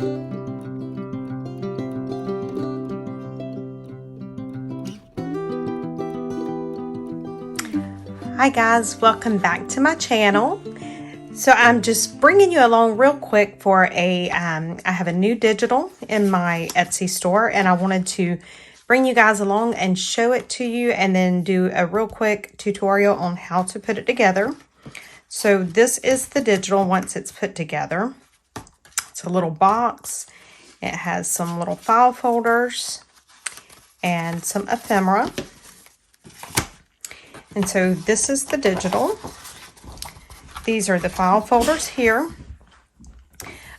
Hi guys, welcome back to my channel. So I'm just bringing you along real quick for I have a new digital in my Etsy store, and I wanted to bring you guys along and show it to you and then do a real quick tutorial on how to put it together. So this is the digital once it's put together. It's a little box. It has some little file folders and some ephemera. And so this is the digital. These are the file folders here.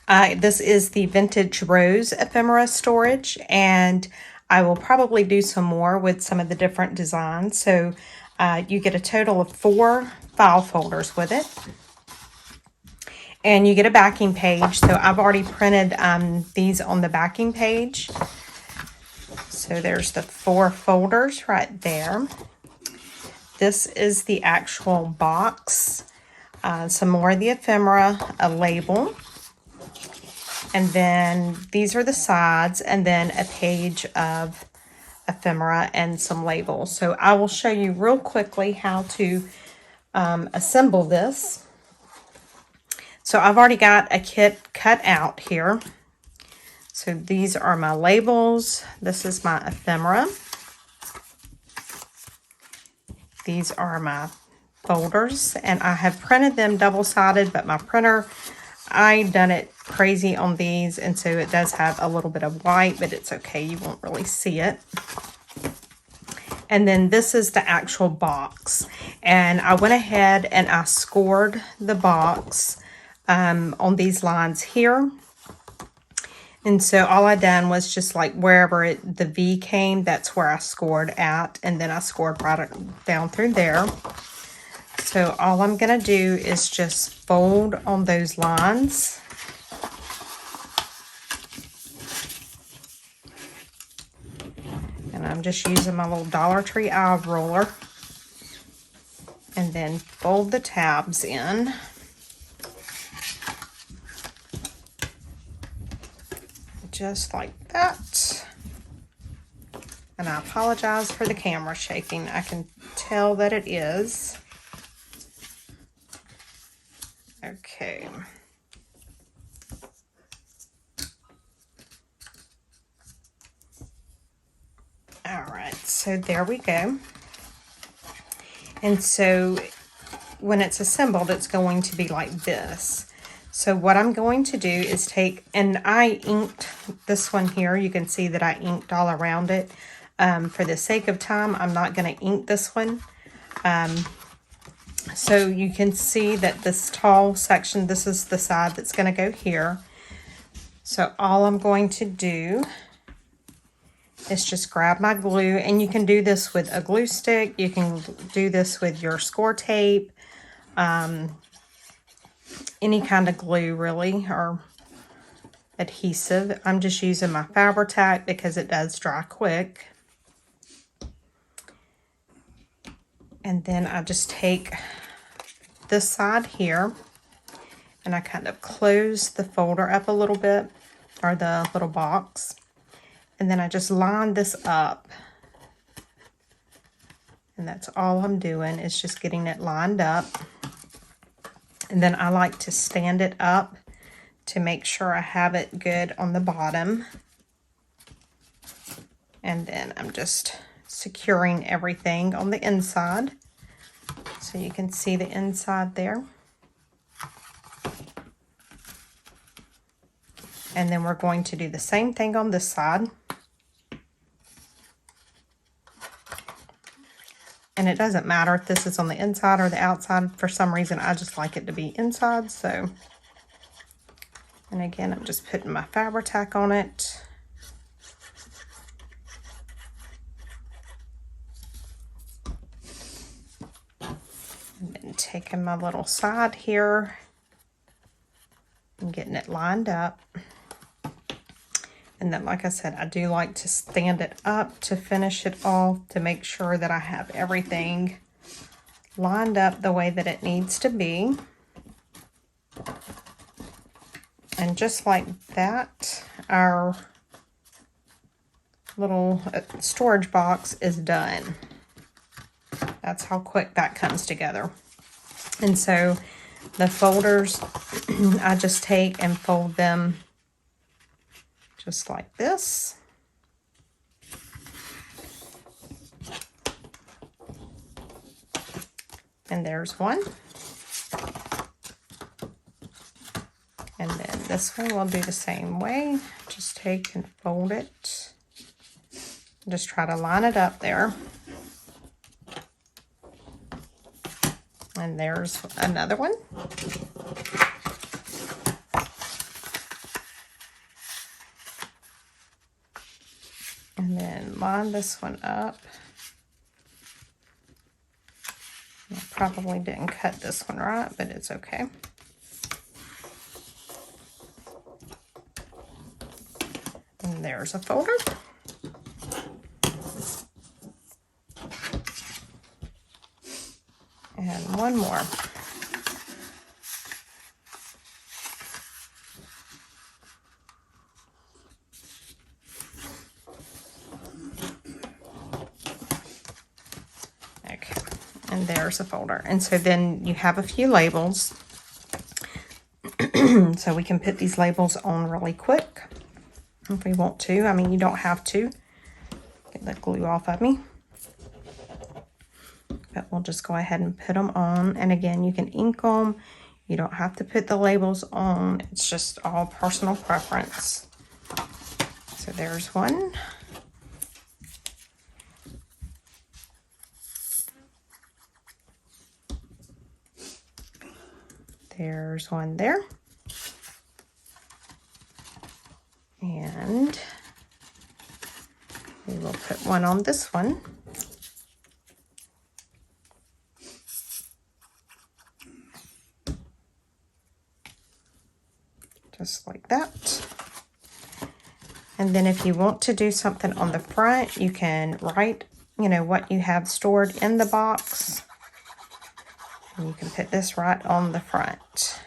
This is the Vintage Rose ephemera storage, and I will probably do some more with some of the different designs. So you get a total of 4 file folders with it. And you get a backing page. So I've already printed these on the backing page. So there's the 4 folders right there. This is the actual box, some more of the ephemera, a label, and then these are the sides, and then a page of ephemera and some labels. So I will show you real quickly how to assemble this. So I've already got a kit cut out here. So these are my labels. This is my ephemera. These are my folders, and I have printed them double-sided, but my printer, I done it crazy on these, and so it does have a little bit of white, but it's okay, you won't really see it. And then this is the actual box, and I went ahead and I scored the box on these lines here. And so all I done was just like wherever the V came, that's where I scored at. And then I scored right down through there. So all I'm going to do is just fold on those lines. And I'm just using my little Dollar Tree eye roller. And then fold the tabs in. Just like that. And I apologize for the camera shaking. I can tell that it is. Okay. All right, so there we go. And so when it's assembled, it's going to be like this. So what I'm going to do is take, and I inked this one here. You can see that I inked all around it. For the sake of time, I'm not going to ink this one. So you can see that this tall section, this is the side that's going to go here. So all I'm going to do is just grab my glue, and you can do this with a glue stick. You can do this with your score tape. Any kind of glue really, or adhesive. I'm just using my Fabri-Tac because it does dry quick. And then I just take this side here and I kind of close the folder up a little bit, or the little box. And then I just line this up. And that's all I'm doing, is just getting it lined up. And then I like to stand it up to make sure I have it good on the bottom. And then I'm just securing everything on the inside. So you can see the inside there. And then we're going to do the same thing on this side. And it doesn't matter if this is on the inside or the outside. For some reason, I just like it to be inside. So, and again, I'm just putting my Fabri-Tac on it. And then taking my little side here and getting it lined up. And then, like I said, I do like to stand it up to finish it off, to make sure that I have everything lined up the way that it needs to be. And just like that, our little storage box is done. That's how quick that comes together. And so the folders, I just take and fold them just like this. And there's one. And then this one we'll do the same way. Just take and fold it. Just try to line it up there. And there's another one. And then line this one up. I probably didn't cut this one right, but it's okay. And there's a folder. And one more. Okay, and there's a folder. And so then you have a few labels. So we can put these labels on really quick if we want to. I mean, you don't have to. Get that glue off of me. But we'll just go ahead and put them on. And again, you can ink them. You don't have to put the labels on. It's just all personal preference. So there's one. There's one there. And we will put one on this one. Just like that. And then if you want to do something on the front, you can write, you know, what you have stored in the box. And you can put this right on the front.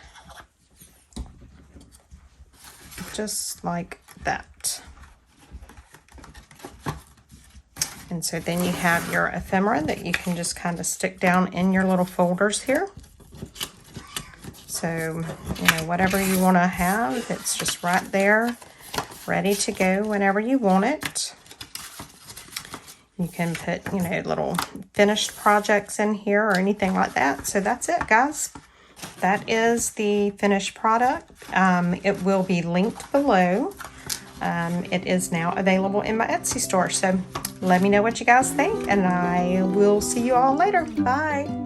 Just like that. And so then you have your ephemera that you can just kind of stick down in your little folders here. So, you know, whatever you want to have, it's just right there, ready to go whenever you want it. You can put, you know, little finished projects in here or anything like that. So that's it, guys. That is the finished product. It will be linked below. It is now available in my Etsy store. So let me know what you guys think, and I will see you all later. Bye.